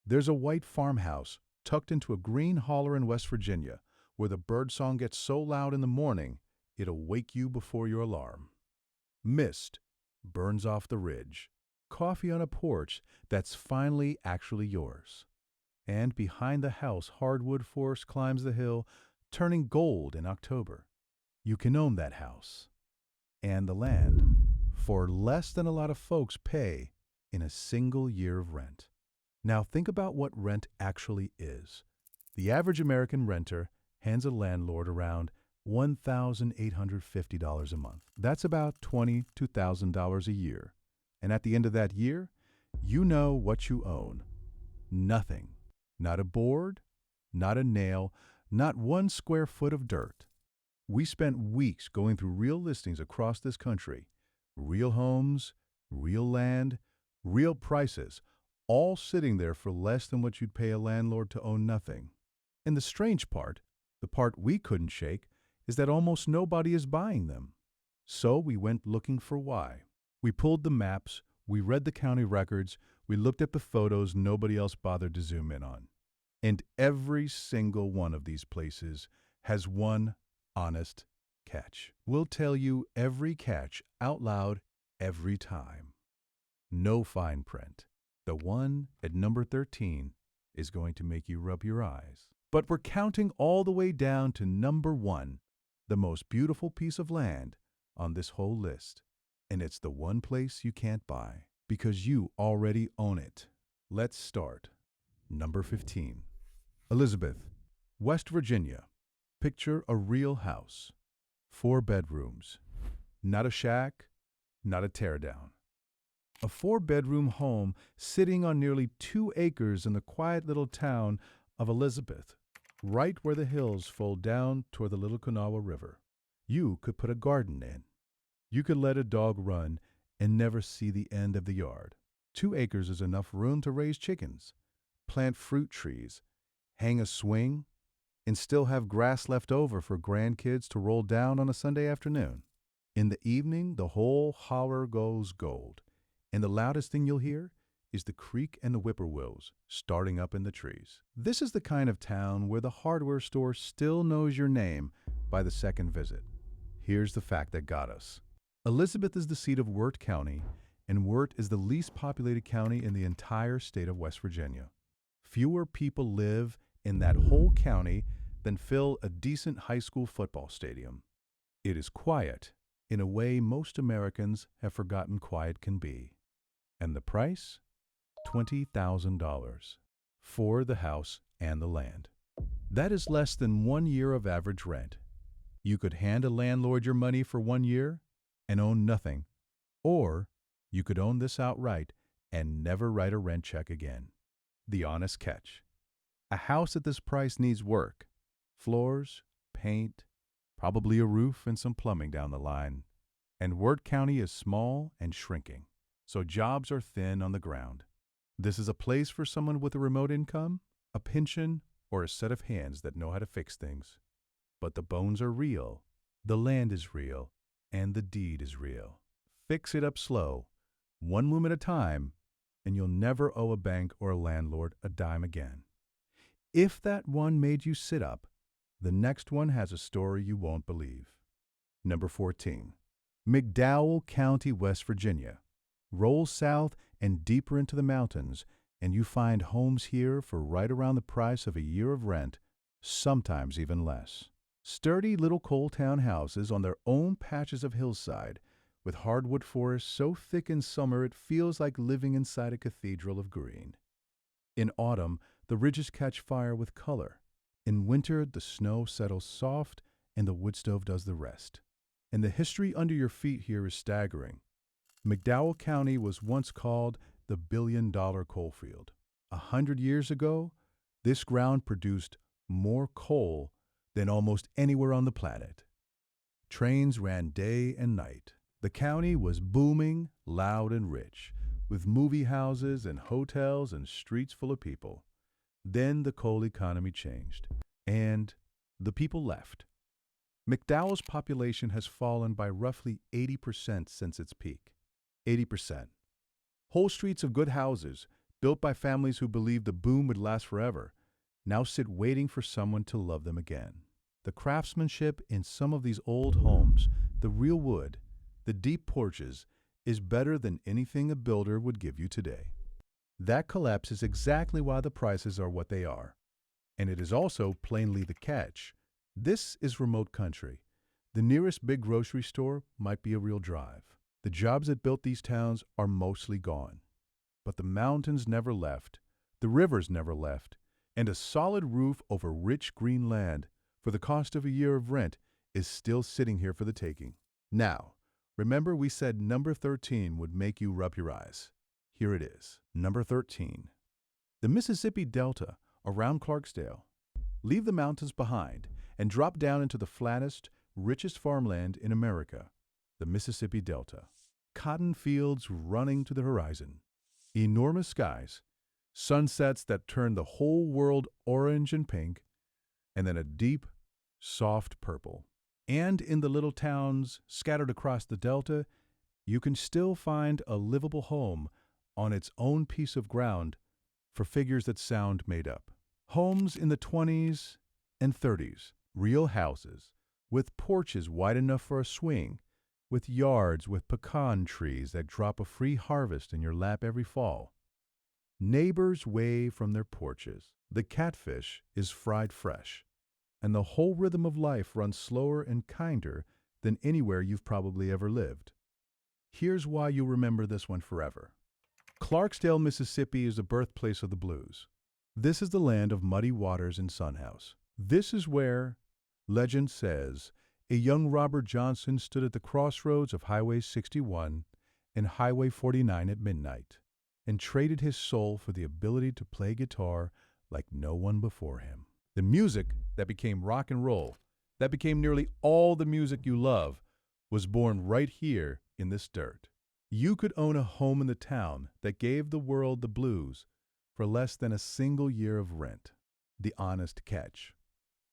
There's a white farmhouse tucked into a green holler in West Virginia where the birdsong gets so loud in the morning it'll wake you before your alarm. Mist burns off the ridge. Coffee on a porch that's finally actually yours. And behind the house, hardwood forest climbs the hill, turning gold in October. You can own that house and the land for less than a lot of folks pay in a single year of rent. Now think about what rent actually is. The average American renter hands a landlord around $1,850 a month. That's about $22,000 a year. And at the end of that year, you know what you own. Nothing. Not a board, not a nail, not 1 square foot of dirt. We spent weeks going through real listings across this country. Real homes, real land, real prices, all sitting there for less than what you'd pay a landlord to own nothing. And the strange part, the part we couldn't shake, is that almost nobody is buying them. So we went looking for why. We pulled the maps, we read the county records, we looked at the photos nobody else bothered to zoom in on. And every single one of these places has one honest catch. We'll tell you every catch out loud every time. No fine print. The one at number 13 is going to make you rub your eyes. But we're counting all the way down to number 1, the most beautiful piece of land on this whole list. And it's the one place you can't buy because you already own it. Let's start. Number 15. Elizabeth, West Virginia. Picture a real house. 4 bedrooms. Not a shack, not a teardown. A 4-bedroom home sitting on nearly 2 acres in the quiet little town of Elizabeth, right where the hills fold down toward the Little Kanawha River. You could put a garden in. You could let a dog run and never see the end of the yard. 2 acres is enough room to raise chickens, plant fruit trees, hang a swing, and still have grass left over for grandkids to roll down on a Sunday afternoon. In the evening, the whole holler goes gold, and the loudest thing you'll hear is the creek and the whippoorwills starting up in the trees. This is the kind of town where the hardware store still knows your name by the second visit. Here's the fact that got us. Elizabeth is the seat of Wirt County, and Wirt is the least populated county in the entire state of West Virginia. Fewer people live in that whole county than fill a decent high school football stadium. It is quiet in a way most Americans have forgotten quiet can be. And the price? $20,000 for the house and the land. That is less than 1 year of average rent. You could hand a landlord your money for 1 year and own nothing, or you could own this outright and never write a rent check again. The honest catch. A house at this price needs work. Floors, paint, probably a roof and some plumbing down the line. And Wirt County is small and shrinking, so jobs are thin on the ground. This is a place for someone with a remote income, a pension, or a set of hands that know how to fix things. But the bones are real, the land is real, and the deed is real. Fix it up slow, 1 room at a time, and you'll never owe a bank or a landlord a dime again. If that one made you sit up, the next one has a story you won't believe. Number 14. McDowell County, West Virginia. Roll south and deeper into the mountains, and you find homes here for right around the price of a year of rent, sometimes even less. Sturdy little coal town houses on their own patches of hillside, with hardwood forests so thick in summer it feels like living inside a cathedral of green. In autumn, the ridges catch fire with color. In winter, the snow settles soft and the wood stove does the rest. And the history under your feet here is staggering. McDowell County was once called the billion-dollar coalfield. 100 years ago, this ground produced more coal than almost anywhere on the planet. Trains ran day and night. The county was booming, loud, and rich, with movie houses and hotels and streets full of people. Then the coal economy changed, and the people left. McDowell's population has fallen by roughly 80% since its peak. 80%. Whole streets of good houses, built by families who believed the boom would last forever, now sit waiting for someone to love them again. The craftsmanship in some of these old homes, the real wood, the deep porches, is better than anything a builder would give you today. That collapse is exactly why the prices are what they are. And it is also plainly the catch. This is remote country. The nearest big grocery store might be a real drive. The jobs that built these towns are mostly gone. But the mountains never left, the rivers never left, and a solid roof over rich green land for the cost of a year of rent is still sitting here for the taking. Now, remember we said number 13 would make you rub your eyes. Here it is. Number 13. The Mississippi Delta around Clarksdale. Leave the mountains behind and drop down into the flattest, richest farmland in America, the Mississippi Delta. Cotton fields running to the horizon. Enormous skies. Sunsets that turn the whole world orange and pink, and then a deep, soft purple. And in the little towns scattered across the Delta, you can still find a livable home on its own piece of ground for figures that sound made up. Homes in the 20s and 30s, real houses, with porches wide enough for a swing, with yards with pecan trees that drop a free harvest in your lap every fall. Neighbors wave from their porches. The catfish is fried fresh, and the whole rhythm of life runs slower and kinder than anywhere you've probably ever lived. Here's why you'll remember this one forever. Clarksdale, Mississippi is the birthplace of the blues. This is the land of muddy waters and sunhouse. This is where, legend says, a young Robert Johnson stood at the crossroads of Highway 61 and Highway 49 at midnight and traded his soul for the ability to play guitar like no one before him. The music that became rock and roll, that became nearly all the music you love, was born right here in this dirt. You could own a home in the town that gave the world the blues for less than a single year of rent. The honest catch.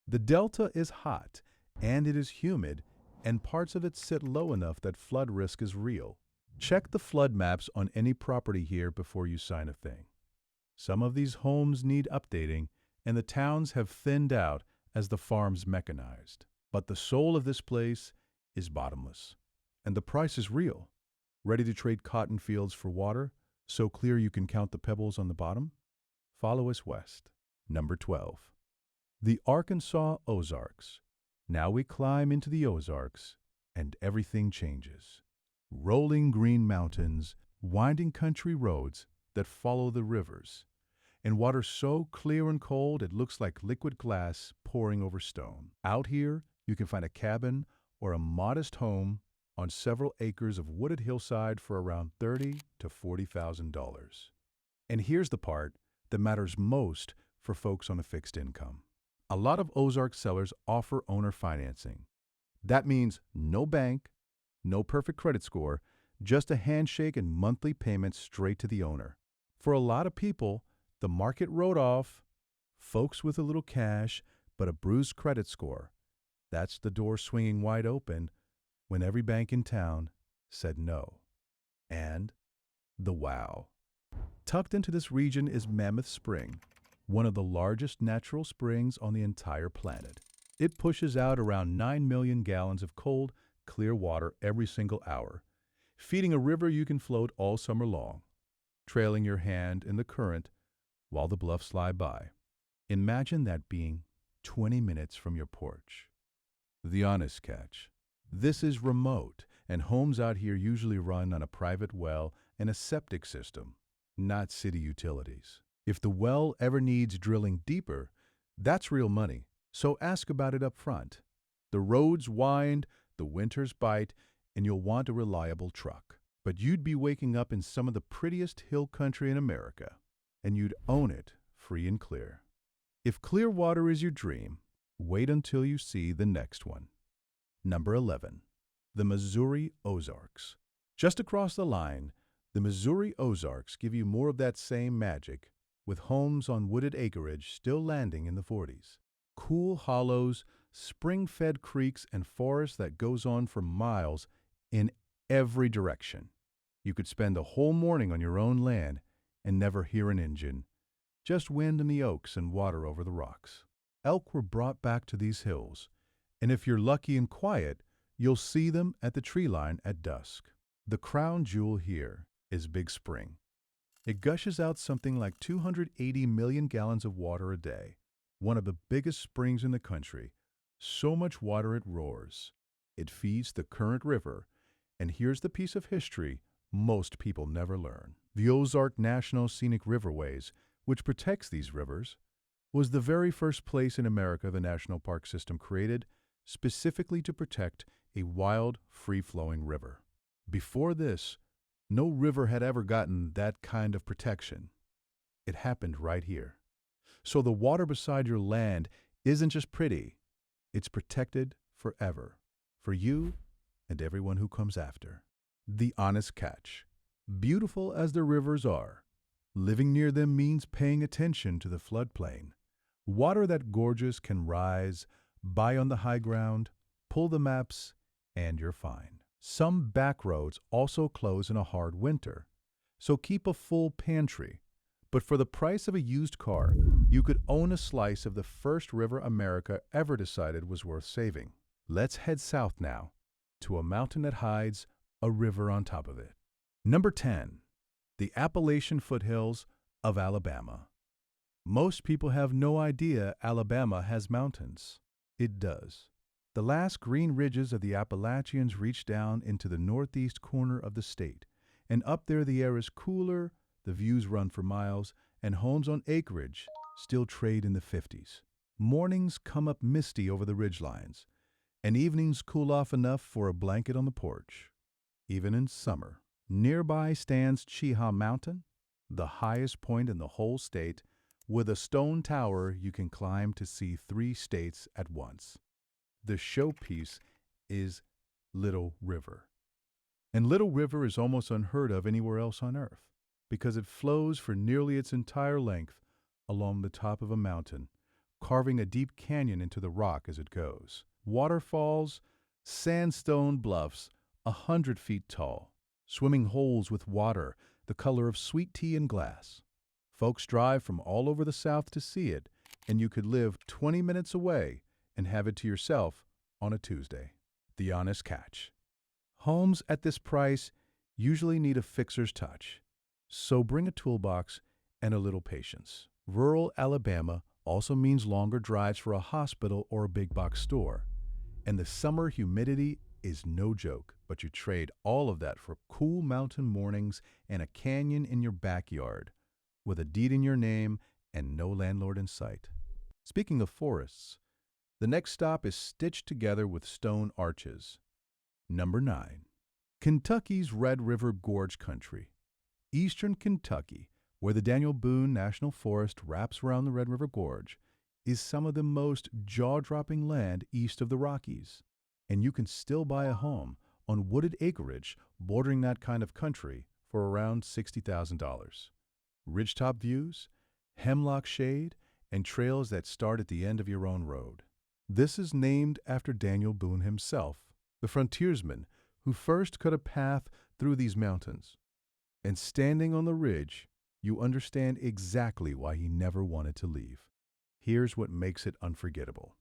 The Delta is hot, and it is humid, and parts of it sit low enough that flood risk is real. Check the flood maps on any property here before you sign a thing. Some of these homes need updating, and the towns have thinned out as the farms mechanized. But the soul of this place is bottomless, and the price is real. Ready to trade cotton fields for water, so clear you can count the pebbles on the bottom? Follow us west. Number 12. The Arkansas Ozarks. Now we climb into the Ozarks, and everything changes. Rolling green mountains, winding country roads that follow the rivers, and water so clear and cold it looks like liquid glass pouring over stone. Out here, you can find a cabin or a modest home on several acres of wooded hillside for around $30,000 to $40,000. And here's the part that matters most for folks on a fixed income. A lot of Ozark sellers offer owner financing. That means no bank, no perfect credit score, just a handshake and monthly payments straight to the owner. For a lot of people, the market wrote off folks with a little cash but a bruised credit score. That's the door swinging wide open when every bank in town said no. And the wow. Tucked into this region is Mammoth Spring, one of the largest natural springs on the entire planet. It pushes out around 9 million gallons of cold, clear water every single hour, feeding a river you can float all summer long, trailing your hand in the current while the bluffs lie by. Imagine that being 20 minutes from your porch. The honest catch. This is remote, and homes out here usually run on a private well and a septic system, not city utilities. If the well ever needs drilling deeper, that's real money, so ask about it up front. The roads wind, the winters bite, and you'll want a reliable truck. But you'd be waking up in some of the prettiest hill country in America, and you'd own it free and clear. If clear water is your dream, wait until you see the next one. Number 11. The Missouri Ozarks. Just across the line, the Missouri Ozarks give you more of that same magic, with homes on wooded acreage still landing in the 40s. Cool hollows, spring-fed creeks, and forests that goes on for miles in every direction. You could spend the whole morning on your own land, and never hear an engine, just wind in the oaks and water over the rocks. Elk were brought back to these hills, and if you're lucky and quiet, you'll see them at the tree line at dusk. The crown jewel here is Big Spring. It gushes out something like 280 million gallons of water a day, one of the biggest springs in the country. So much water it roars. It feeds the Current River, and here's the piece of history most people never learn. The Ozark National Scenic Riverways, which protects these rivers, was the very first place in America the national park system created specifically to protect a wild, free-flowing river. Before this, no river had ever gotten that kind of protection. It happened right here. So the water beside your land isn't just pretty, it's protected forever, for you and everyone who comes after. The honest catch. Beautiful as the rivers are, living near them means paying attention to the floodplain. Water that gorges can rise, buy on the high ground, pull the maps, and you're fine. Some back roads also close in a hard winter, so keep a full pantry. But for the price of a used car, you could own a slice of the first river America ever decided was worth saving. Let's head south now, to a mountain that hides a river on top of it. Number 10. The Appalachian foothills of Alabama. Most people have no idea Alabama has mountains. It does. The last green ridges of the Appalachians reach down into the northeast corner of the state, and up there the air is cooler, the views run for miles, and homes on acreage still trade in the 50s. Mornings come up misty over the ridgelines, and evenings cool off enough for a blanket on the porch, even in summer. Nearby stands Cheaha Mountain, the highest point in the whole state, with a stone tower you can climb to see 3 states at once. The showpiece is Little River. And Little River is almost unheard of anywhere else on Earth, because it flows for nearly its entire length along the top of a mountain, carving a deep canyon into the rock as it goes. Waterfalls, sandstone bluffs 100 feet tall, swimming holes with water the color of sweet tea in glass. Folks drive from all over the South to see it, and you could live 20 minutes away and have it to yourself on a Tuesday. The honest catch. Homes at this price usually need a fixer's touch, so bring a toolbox and a little patience. Rural Alabama also means longer drives for a hospital or a big box store, and the summer humidity is no joke, but you trade all of that for cool mountain mornings and a canyon in your backyard, with a deed in your name and no landlord in sight. Speaking of forests, the next stop is stitched together with stone arches. Number 9. Kentucky's Red River Gorge country. Eastern Kentucky, where the Daniel Boone National Forest wraps around the Red River Gorge, is some of the most jaw-dropping land east of the Rockies. And you can still buy a home on wooded acreage bordering that kind of country for around $60,000. Ridgetop views, hemlock shade, and trails that start at the end of your own road. This is named after Daniel Boone himself, the frontiersman who first cut a path through these mountains. And standing on the ridge, you understand exactly why he never wanted to leave. Here's what makes it unforgettable.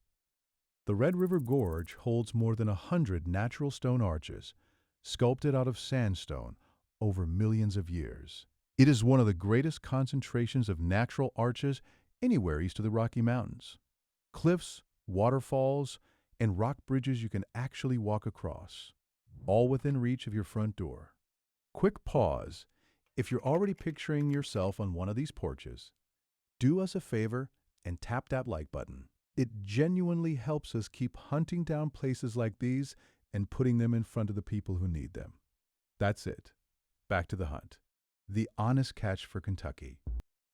The Red River Gorge holds more than 100 natural stone arches, sculpted out of sandstone over millions of years. It is one of the greatest concentrations of natural arches anywhere east of the Rocky Mountains. Cliffs, waterfalls, and rock bridges you can actually walk across, all within reach of your front door. Quick pause. If you're already picturing yourself on one of these porches, do us a favor and tap that like button. It genuinely helps us keep hunting down places like these and putting them in front of the people who need them. That's it. Back to the hunt. The honest catch for Kentucky.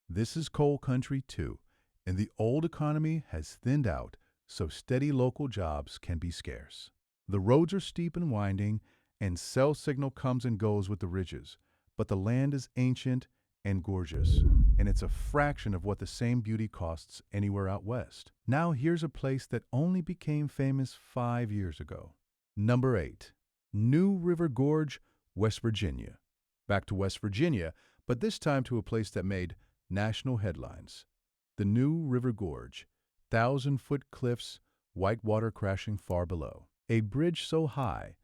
This is coal country too, and the old economy has thinned out, so steady local jobs can be scarce. The roads are steep and winding, and cell signal comes and goes with the ridges, but the land is ancient and gorgeous, and it's a fraction of what the same beauty costs anywhere out west. Now here's a place that only became famous 5 years ago. Number 8. New River Gorge, West Virginia. Back to West Virginia, But this time to a place that made national headlines. The New River Gorge, 1,000-foot cliffs, white water crashing far below. A bridge so high,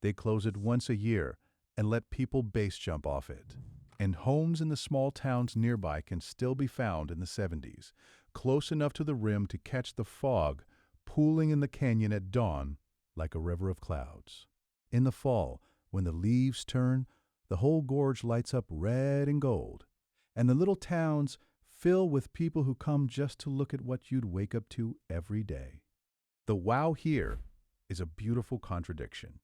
they close it once a year and let people base jump off it. And homes in the small towns nearby can still be found in the 70s, close enough to the rim to catch the fog pooling in the canyon at dawn like a river of clouds. In the fall, when the leaves turn, the whole gorge lights up red and gold, and the little towns fill with people who come just to look at what you'd wake up to every day. The wow here is a beautiful contradiction.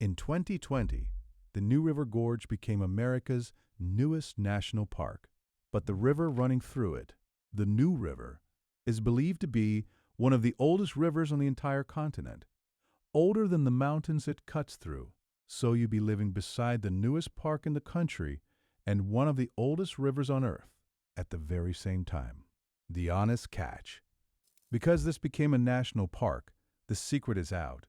In 2020, the New River Gorge became America's newest national park, but the river running through it, the New River, is believed to be one of the oldest rivers on the entire continent, older than the mountains it cuts through. So you'd be living beside the newest park in the country and one of the oldest rivers on Earth at the very same time. The honest catch. Because this became a national park, the secret is out,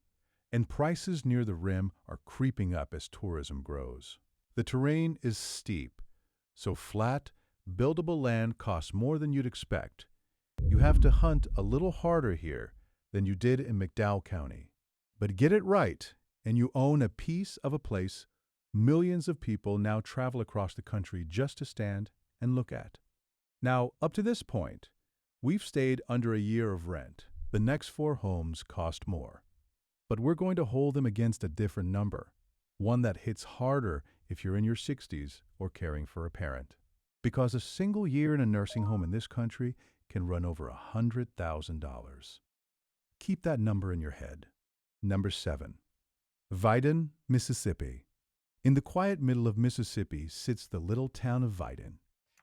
and prices near the rim are creeping up as tourism grows. The terrain is steep, so flat, buildable land costs more than you'd expect. You have to hunt a little harder here than you did in McDowell County. But get it right, and you own a piece of a place millions of people now travel across the country just to stand and look at. Now, up to this point, we've stayed under a year of rent. The next 4 homes cost more. But we're going to hold them against a different number, one that hits harder if you're in your 60s or caring for a parent. Because a single year in a nursing home in this country can run over $100,000. Keep that number in your head. Number 7. Viden, Mississippi. In the quiet middle of Mississippi sits the little town of Viden,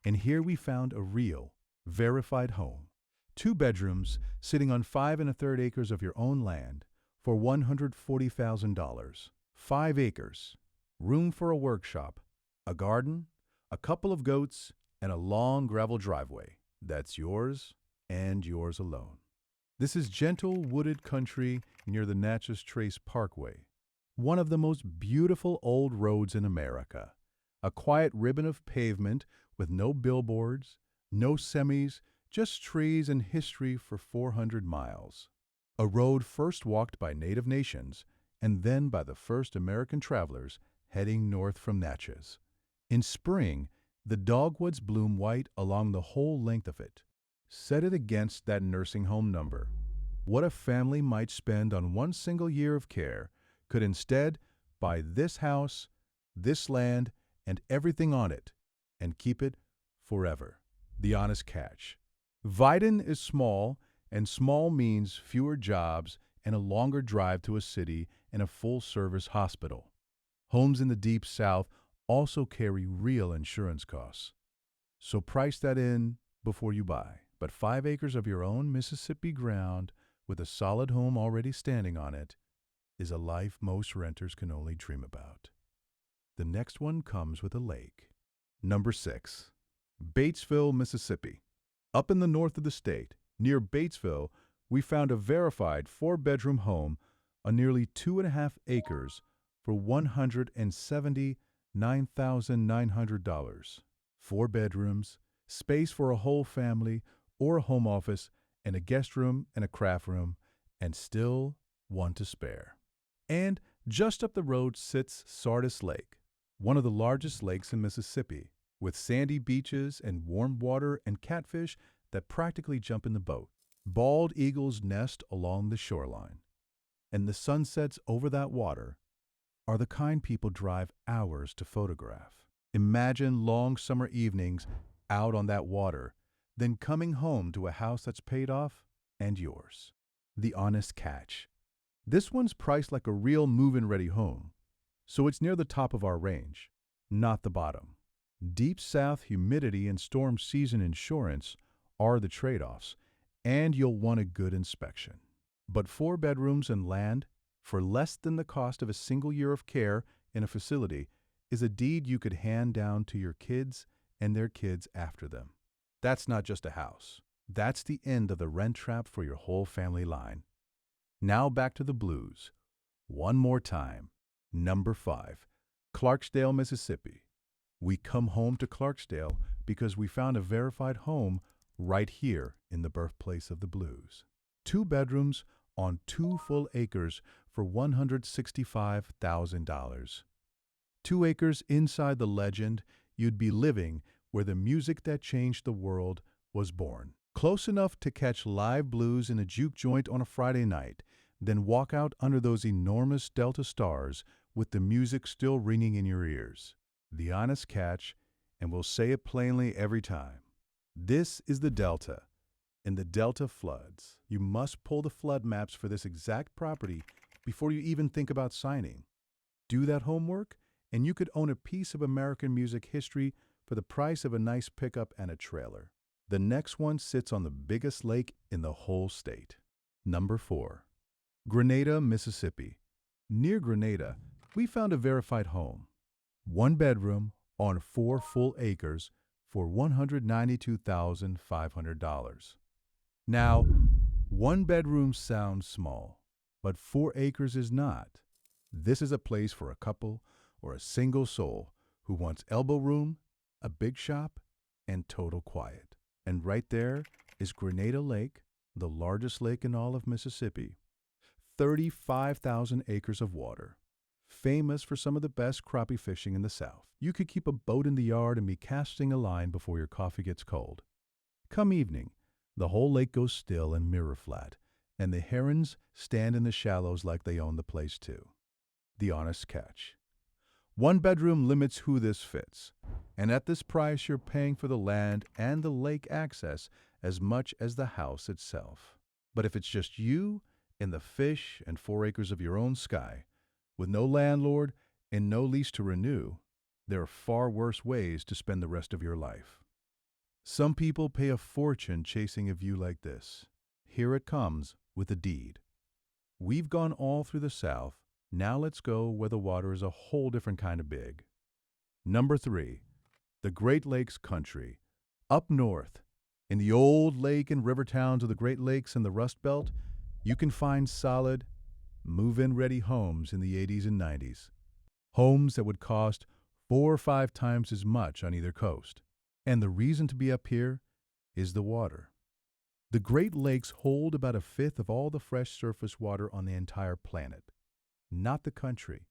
and here we found a real, verified home. 2 bedrooms sitting on 5 1/3 acres of your own land for $140,000. 5 acres, room for a workshop, a garden, a couple of goats, and a long gravel driveway. That's yours and yours alone. This is gentle wooded country near the Natchez Trace Parkway, one of the most beautiful old roads in America. A quiet ribbon of pavement with no billboards, no semis, just trees and history for 400 miles. A road first walked by Native nations and then by the first American travelers heading north from Natchez. In spring, the dogwoods bloom white along the whole length of it. Set it against that nursing home number. What a family might spend on one single year of care could instead buy this house, this land, and everything on it, and keep it forever. The honest catch. Viden is small, and small means fewer jobs and a longer drive to a city and a full-service hospital. Homes in the Deep South also carry real insurance costs. So price that in before you buy. But 5 acres of your own Mississippi ground with a solid home already standing on it is a life most renters can only dream about. The next one comes with a lake. Number 6. Batesville, Mississippi. Up in the north of the state, near Batesville, we found a verified 4-bedroom home on nearly 2.5 acres for $179,900. 4 bedrooms, space for a whole family or a home office, and a guest room and a craft room, and still one to spare. And just up the road sits Sardis Lake, one of the largest lakes in Mississippi, with sandy beaches and warm water and catfish that practically jump in the boat. Bald eagles nest along the shoreline, and the sunsets over that water are the kind people drive hours to photograph. Imagine long summer evenings out on that water, then coming home to a house that's paid off and yours. The honest catch. This one's priced like a real move-in ready home, so it's near the top of our range, not the bottom. Deep South humidity and storm season insurance are the trade-offs, and you'll want a good inspection. But 4 bedrooms and land for less than the cost of a single year of care in a facility is a deed you could hand down to your kids and their kids after them. That's not just a house. That's the end of the rent trap for your whole family line. Now back to the blues. One more time. Number 5. Clarksdale, Mississippi. We come home to Clarksdale because we found a verified home right here in the birthplace of the blues. 2 bedrooms on 2 full acres for $165,000. 2 acres inside the legend, you'd be living where the music that changed the world was born. Close enough to catch live blues in a juke joint on a Friday night, then walk out under those enormous Delta stars with the music still ringing in your ears. The honest catch, and we'll say it plainly every time. This is the Delta, and the Delta floods. You must pull the flood maps for this exact property before you even think about signing. Do that homework, and you could own a piece of American music history for the price of a nice pickup and a trailer. The next one sits on the biggest lake in the whole state. Number 4. Grenada, Mississippi. Near Grenada, we found a verified home. 1 bedroom on 4 full acres for $192,500. Now, 1 bedroom sounds small, but 4 acres is not. This is a place for a couple or a single soul who wants elbow room, a big shop, and total quiet. And right there is Grenada Lake, the largest lake in all of Mississippi. 35,000 acres of water. Famous for some of the best crappie fishing in the South. You could keep a boat in the yard and be casting a line before your coffee gets cold. Come evening, the whole lake goes still and mirror flat, and the herons stand in the shallows like they own the place too. The honest catch. 1 bedroom limits who this fits, and at this price you're paying for the land and the lake access as much as the house itself. But if it's just you and the fish and 4 acres of your own sky, with no landlord and no lease to renew, there are far worse ways to spend the rest of your life. Some people pay a fortune chasing a view like this. Here it comes with a deed. We've gone all through the South. Now let's go where the water is a whole different kind of big. Number 3, the Great Lakes country. Up north, in the old lake and river towns of the Great Lakes and the Rust Belt, you can find solid, move-in ready homes in the 80s and 90s. Homes that would cost 4 or 5 times as much on either coast. And the reason to be up here is the water. The Great Lakes hold about 1/5 of all the fresh surface water on the entire planet. Not the country,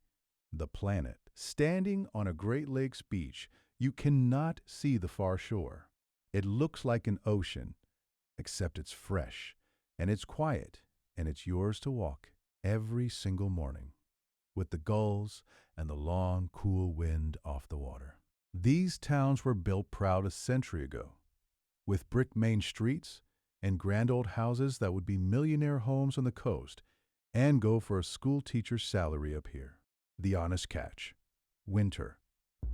the planet. Standing on a Great Lakes beach, you cannot see the far shore. It looks like an ocean, except it's fresh, and it's quiet, and it's yours to walk every single morning, with the gulls and the long, cool wind off the water. These towns were built proud a century ago, with brick main streets and grand old houses that would be millionaire homes on the coast and go for a school teacher's salary up here. The honest catch. Winter.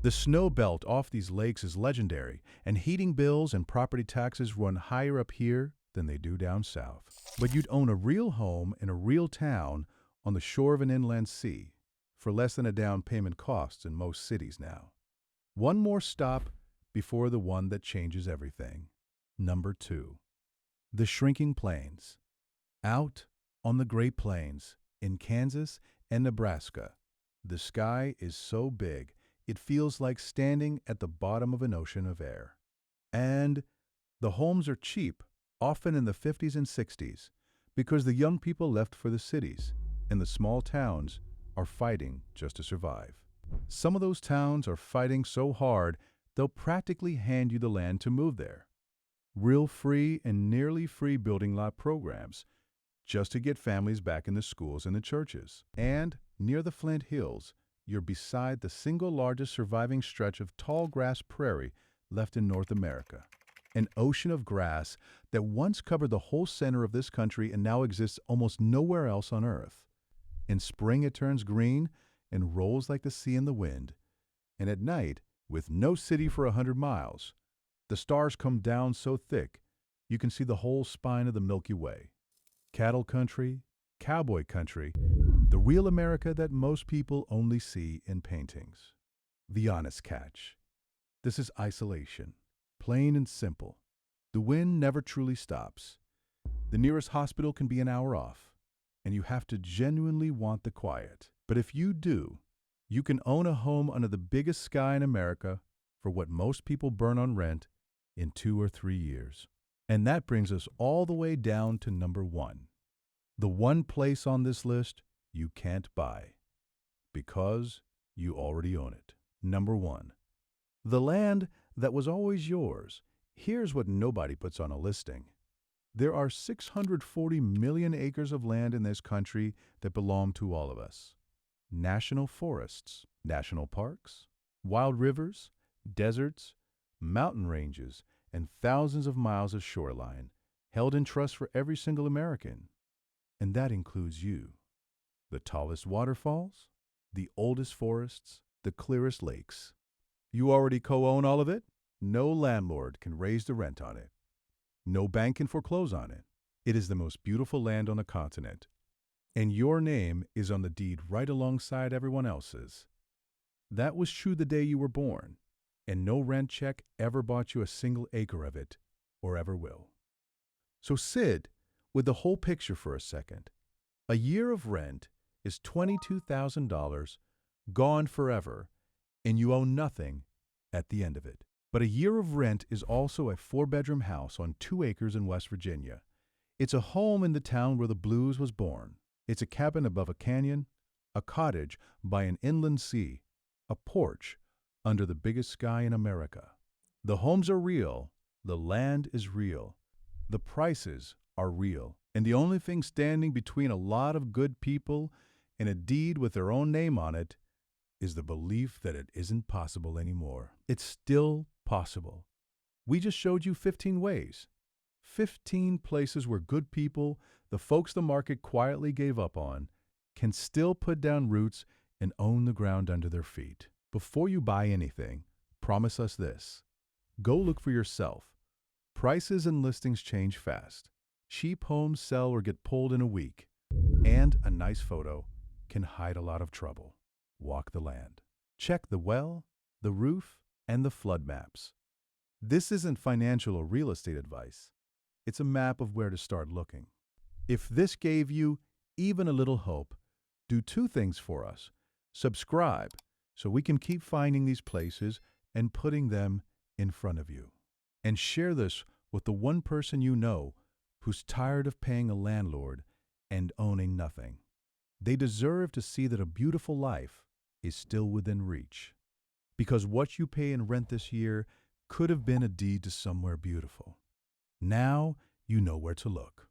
The snow belt off these lakes is legendary, and heating bills and property taxes run higher up here than they do down south. But you'd own a real home in a real town on the shore of an inland sea for less than a down payment costs in most cities now. One more stop before the one that changes everything. Number 2. The shrinking plains. Out on the Great Plains in Kansas and Nebraska, the sky is so big it feels like standing at the bottom of an ocean of air. And the homes are cheap, often in the 50s and 60s, because the young people left for the cities, and the small towns are fighting just to survive. Some of those towns are fighting so hard they'll practically hand you the land to move there. Real free and nearly free building lot programs, just to get families back in the schools and the churches. And near the Flint Hills, you're beside the single largest surviving stretch of tall grass prairie left in North America. An ocean of grass that once covered the whole center of this country and now exists almost nowhere else on Earth. In spring it turns green and rolls like the sea in the wind. And at night, with no city for 100 miles, the stars come down so thick you can see the whole spine of the Milky Way. Cattle country, cowboy country, the real America that most people only see in paintings. The honest catch. This is isolation, plain and simple. The wind never truly stops. The nearest hospital can be an hour off, and you have to genuinely want the quiet. But if you do, you can own a home under the biggest sky in America for what most people burn on rent in 2 or 3 years. And that brings us all the way down to number 1. The one place on this list you can't buy because you already own it. Number 1. The land that was always yours. Here's what nobody puts on a listing. There are 640 million acres of land in this country that belong to all of us. National forests, national parks, wild rivers, deserts, mountain ranges, and thousands of miles of shoreline, held in trust for every single American. And that includes you. The tallest waterfalls, the oldest forests, the clearest lakes. You already co-own all of it? No landlord can raise the rent on it. No bank can foreclose on it. It is the most beautiful land on the continent. And your name is on the deed right alongside everyone else's. That was true the day you were born, and no rent check ever bought you a single acre of it, or ever will. So Sid, with the whole picture for a second. A year of rent is $22,000 gone forever, and you own nothing at the end of it. But a year of rent is also a 4-bedroom house on 2 acres in West Virginia. It's a home in the town where the blues was born. It's a cabin above a canyon, a cottage by an inland sea, a porch under the biggest sky in America. The homes are real, the land is real, the prices are real, and the only thing standing between a lot of good people and a deed with their own name on it is the belief that it isn't possible anymore. It's still possible. We just showed you 15 ways. 15 places where good people, the folks the market quietly gave up on, can still put down roots and own the ground under their feet. Before you buy anything, promise us this. Go look for yourself. Prices and listings change fast. Cheap homes sell or get pulled in a week. And a nice photo can hide a lot of trouble. Walk the land. Check the well, the roof, and the flood maps. This isn't financial or real estate advice. It's a map of where to start looking. If this gave you even a little hope, do 2 things for us. Subscribe so we can keep finding these places and putting them in front of you. And share this with the one person you know who's tired of paying a landlord and owning nothing. They deserve to see that a beautiful life is still within reach. Because what you pay in rent this year could have been a deed to somewhere beautiful. Now you know where to look.